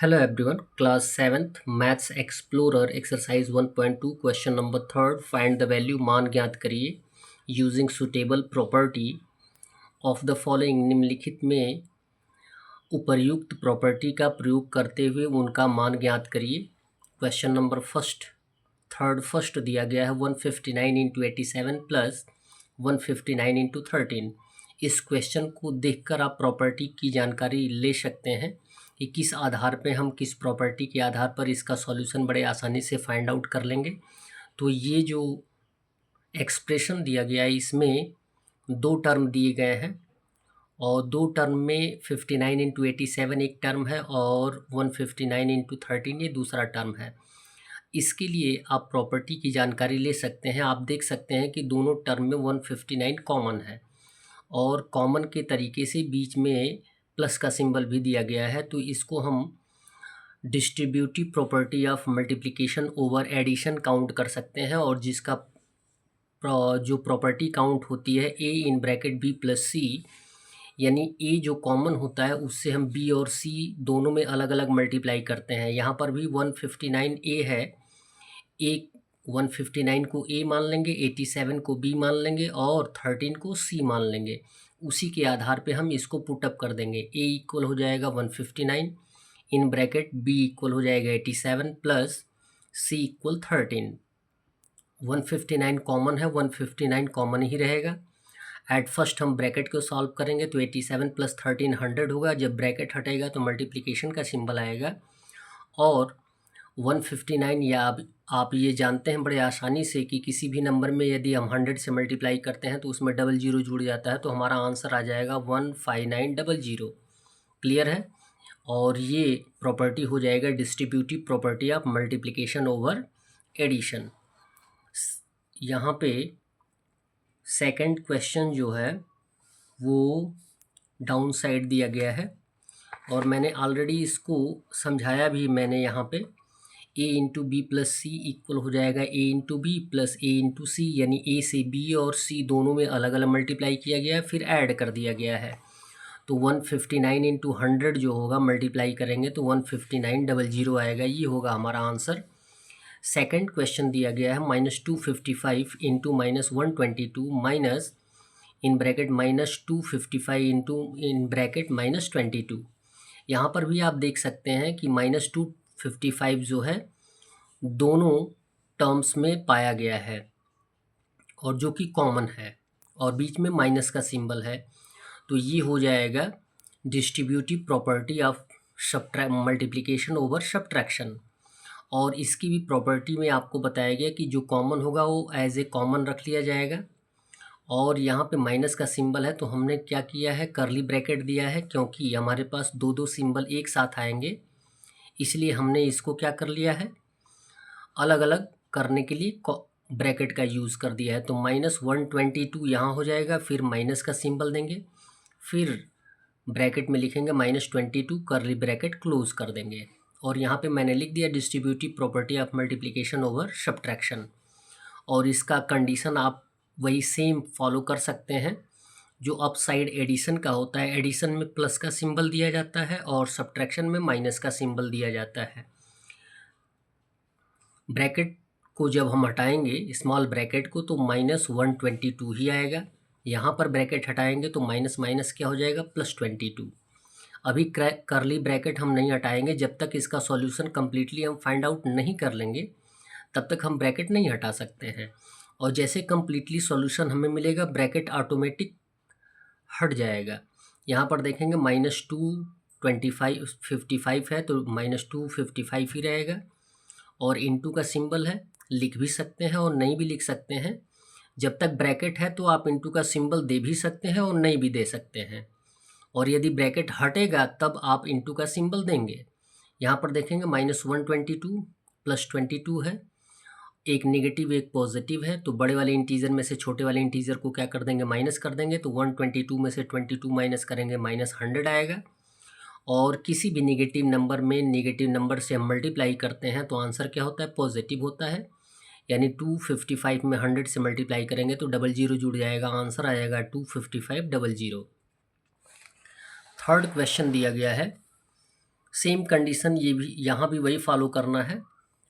Hello everyone, class 7th Maths Explorer exercise 1.2 question number 3rd find the value मान ज्ञात करिए using suitable property of the following निम्नलिखित में उपर्युक्त property का प्रयोग करते हुए उनका मान ज्ञात करिए। क्वेश्चन नंबर फर्स्ट दिया गया है 159 इंटू 87 प्लस 159 इंटू 13। इस क्वेश्चन को देखकर आप प्रॉपर्टी की जानकारी ले सकते हैं कि किस आधार पे हम किस प्रॉपर्टी के आधार पर इसका सॉल्यूशन बड़े आसानी से फाइंड आउट कर लेंगे। तो ये जो एक्सप्रेशन दिया गया है इसमें दो टर्म दिए गए हैं और दो टर्म में 59 इंटू 87 एक टर्म है और 159 इंटू 13 ये दूसरा टर्म है। इसके लिए आप प्रॉपर्टी की जानकारी ले सकते हैं। आप देख सकते हैं कि दोनों टर्म में 159 कॉमन है और कॉमन के तरीके से बीच में प्लस का सिंबल भी दिया गया है। तो इसको हम distributive property of multiplication over addition count कर सकते हैं और जिसका जो प्रॉपर्टी काउंट होती है ए इन ब्रैकेट बी प्लस सी, यानी ए जो कॉमन होता है उससे हम बी और सी दोनों में अलग अलग मल्टीप्लाई करते हैं। यहाँ पर भी 159 ए है, एक 159 को ए मान लेंगे, 87 को बी मान लेंगे और 13 को सी मान लेंगे। उसी के आधार पे हम इसको पुटअप कर देंगे। ए इक्वल हो जाएगा 159 इन ब्रैकेट बी इक्वल हो जाएगा 87 प्लस सी इक्वल 13। 159 कॉमन है, 159 कॉमन ही रहेगा। एट फर्स्ट हम ब्रैकेट को सॉल्व करेंगे तो 87 प्लस 13 100 होगा। जब ब्रैकेट हटेगा तो मल्टीप्लिकेशन का सिंबल आएगा और 159 या आप ये जानते हैं बड़े आसानी से कि किसी भी नंबर में यदि हम 100 से मल्टीप्लाई करते हैं तो उसमें डबल जीरो जुड़ जाता है, तो हमारा आंसर आ जाएगा 15900। क्लियर है। और ये प्रॉपर्टी हो जाएगा distributive property of multiplication over addition. यहाँ पे सेकंड क्वेश्चन जो है वो डाउन साइड दिया गया है और मैंने ऑलरेडी इसको समझाया भी। मैंने यहाँ पे ए इंटू बी प्लस सी इक्वल हो जाएगा ए इंटू बी प्लस ए इंटू सी, यानी ए से बी और सी दोनों में अलग अलग मल्टीप्लाई किया गया है फिर ऐड कर दिया गया है। तो 159 इंटू 100 जो होगा मल्टीप्लाई करेंगे तो 15900 आएगा। ये होगा हमारा आंसर। सेकंड क्वेश्चन दिया गया है -255 into -122 minus in bracket -255 into in bracket -22। यहाँ पर भी आप देख सकते हैं कि -255 जो है दोनों टर्म्स में पाया गया है और जो कि कॉमन है और बीच में माइनस का सिंबल है। तो ये हो जाएगा distributive property of multiplication over subtraction. और इसकी भी प्रॉपर्टी में आपको बताया गया कि जो कॉमन होगा वो एज ए कॉमन रख लिया जाएगा और यहाँ पे माइनस का सिंबल है तो हमने क्या किया है, करली ब्रैकेट दिया है। क्योंकि हमारे पास दो दो सिंबल एक साथ आएंगे इसलिए हमने इसको क्या कर लिया है, अलग अलग करने के लिए ब्रैकेट का यूज़ कर दिया है। तो -122 यहाँ हो जाएगा, फिर माइनस का सिंबल देंगे, फिर ब्रैकेट में लिखेंगे -22 करली ब्रैकेट क्लोज कर देंगे। और यहाँ पे मैंने लिख दिया distributive property of multiplication over subtraction. और इसका कंडीशन आप वही सेम फॉलो कर सकते हैं जो अप साइड एडिशन का होता है। एडिशन में प्लस का सिंबल दिया जाता है और सब्ट्रैक्शन में माइनस का सिंबल दिया जाता है। ब्रैकेट को जब हम हटाएंगे स्मॉल ब्रैकेट को तो -122 ही आएगा। यहाँ पर ब्रैकेट हटाएंगे तो माइनस माइनस क्या हो जाएगा, +22। अभी करली ब्रैकेट हम नहीं हटाएंगे जब तक इसका सॉल्यूशन कम्प्लीटली हम फाइंड आउट नहीं कर लेंगे तब तक हम ब्रैकेट नहीं हटा सकते हैं। और जैसे कम्प्लीटली सॉल्यूशन हमें मिलेगा ब्रैकेट ऑटोमेटिक हट जाएगा। यहाँ पर देखेंगे -255 है तो -255 ही रहेगा और इंटू का सिंबल है, लिख भी सकते हैं और नहीं भी लिख सकते हैं। जब तक ब्रैकेट है तो आप इंटू का सिंबल दे भी सकते हैं और नहीं भी दे सकते हैं और यदि ब्रैकेट हटेगा तब आप इंटू का सिंबल देंगे। यहाँ पर देखेंगे -122 + 22 है, एक नेगेटिव एक पॉजिटिव है। तो बड़े वाले इंटीजर में से छोटे वाले इंटीजर को क्या कर देंगे, माइनस कर देंगे। तो 122 में से 22 माइनस करेंगे -100 आएगा। और किसी भी नेगेटिव नंबर में नेगेटिव नंबर से हम मल्टीप्लाई करते हैं तो आंसर क्या होता है, पॉजिटिव होता है। यानी 255 में 100 से मल्टीप्लाई करेंगे तो 00 जुड़ जाएगा, आंसर आ जाएगा 25500। थर्ड क्वेश्चन दिया गया है सेम कंडीशन ये भी यहाँ भी वही फॉलो करना है।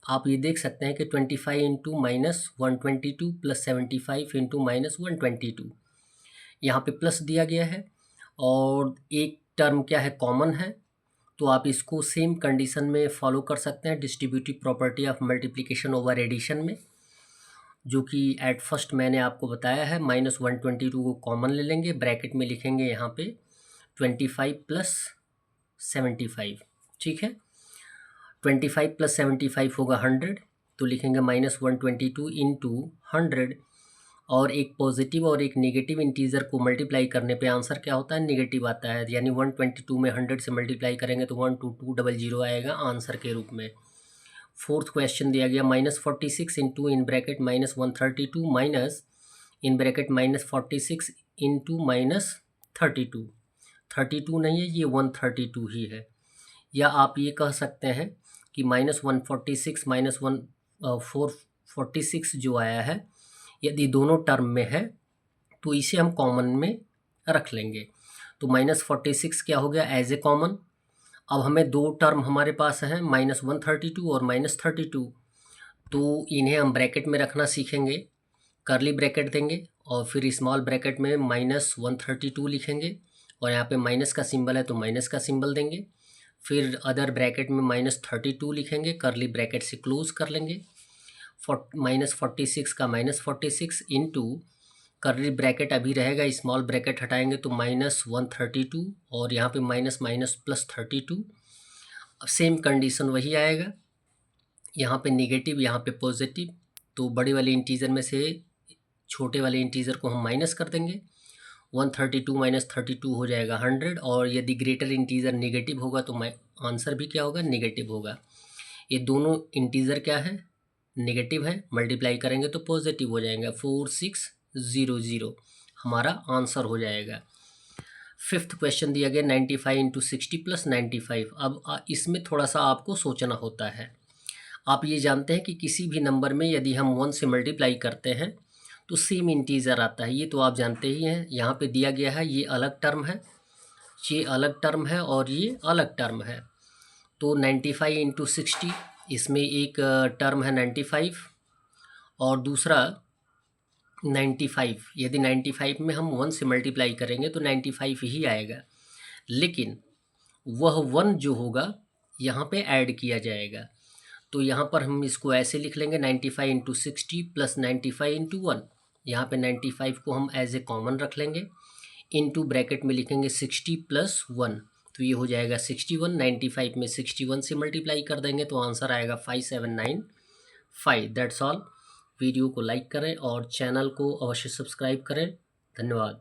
आप ये देख सकते हैं कि 25 into minus 122 plus 75 into minus 122, यहाँ पे प्लस दिया गया है और एक टर्म क्या है, कॉमन है। तो आप इसको सेम कंडीशन में फॉलो कर सकते हैं distributive property of multiplication over addition में, जो कि एट फर्स्ट मैंने आपको बताया है। माइनस 122 को कॉमन ले लेंगे, ब्रैकेट में लिखेंगे यहाँ पे 25 प्लस 75, ठीक है। 25 प्लस 75 होगा 100, तो लिखेंगे माइनस 122 इंटू 100, और एक पॉजिटिव और एक नेगेटिव इंटीजर को मल्टीप्लाई करने पे आंसर क्या होता है, नेगेटिव आता है। यानी 122 में 100 से मल्टीप्लाई करेंगे तो 12200 आएगा आंसर के रूप में। फोर्थ क्वेश्चन दिया गया -46 into in bracket -132 minus in bracket -46 into -32। 32 नहीं है, ये 132 ही है। या आप ये कह सकते हैं कि -146 -446 जो आया है, यदि दोनों टर्म में है तो इसे हम कॉमन में रख लेंगे। तो -46 क्या हो गया, एज ए कॉमन। अब हमें दो टर्म हमारे पास हैं, -132 और -32, तो इन्हें हम ब्रैकेट में रखना सीखेंगे। करली ब्रैकेट देंगे और फिर स्मॉल ब्रैकेट में -132 लिखेंगे, और यहाँ पे माइनस का सिंबल है तो माइनस का सिंबल देंगे। फिर अदर ब्रैकेट में -32 लिखेंगे, करली ब्रैकेट से क्लोज कर लेंगे। -46 का -46 इंटू करली ब्रैकेट अभी रहेगा, स्मॉल ब्रैकेट हटाएंगे तो -132, और यहाँ पे माइनस माइनस प्लस 32। अब सेम कंडीशन वही आएगा, यहाँ पे नेगेटिव यहाँ पे पॉजिटिव, तो बड़े वाले इंटीजर में से छोटे वाले इंटीजर को हम माइनस कर देंगे। 132 माइनस 32 हो जाएगा 100, और यदि ग्रेटर इंटीजर नेगेटिव होगा तो आंसर भी क्या होगा, नेगेटिव होगा। ये दोनों इंटीजर क्या है, नेगेटिव है, मल्टीप्लाई करेंगे तो पॉजिटिव हो जाएगा। 4600 हमारा आंसर हो जाएगा। फिफ्थ क्वेश्चन दिया गया 95 इंटू 60 प्लस 95। अब इसमें थोड़ा सा आपको सोचना होता है। आप ये जानते हैं कि किसी भी नंबर में यदि हम 1 से मल्टीप्लाई करते हैं तो सेम इंटीजर आता है, ये तो आप जानते ही हैं। यहाँ पे दिया गया है ये अलग टर्म है, ये अलग टर्म है और ये अलग टर्म है। तो 95 इंटू 60, इसमें एक टर्म है 95 और दूसरा 95। यदि 95 में हम 1 से मल्टीप्लाई करेंगे तो 95 ही आएगा, लेकिन वह 1 जो होगा यहाँ पे ऐड किया जाएगा। तो यहाँ पर हम इसको ऐसे लिख लेंगे 95 इंटू 60 प्लस 95 इंटू 1। यहाँ पे 95 को हम एज ए कॉमन रख लेंगे, इंटू ब्रैकेट में लिखेंगे 60 प्लस 1, तो ये हो जाएगा 61। 95 में 61 से मल्टीप्लाई कर देंगे तो आंसर आएगा 5795। That's all. वीडियो को लाइक करें और चैनल को अवश्य सब्सक्राइब करें। धन्यवाद।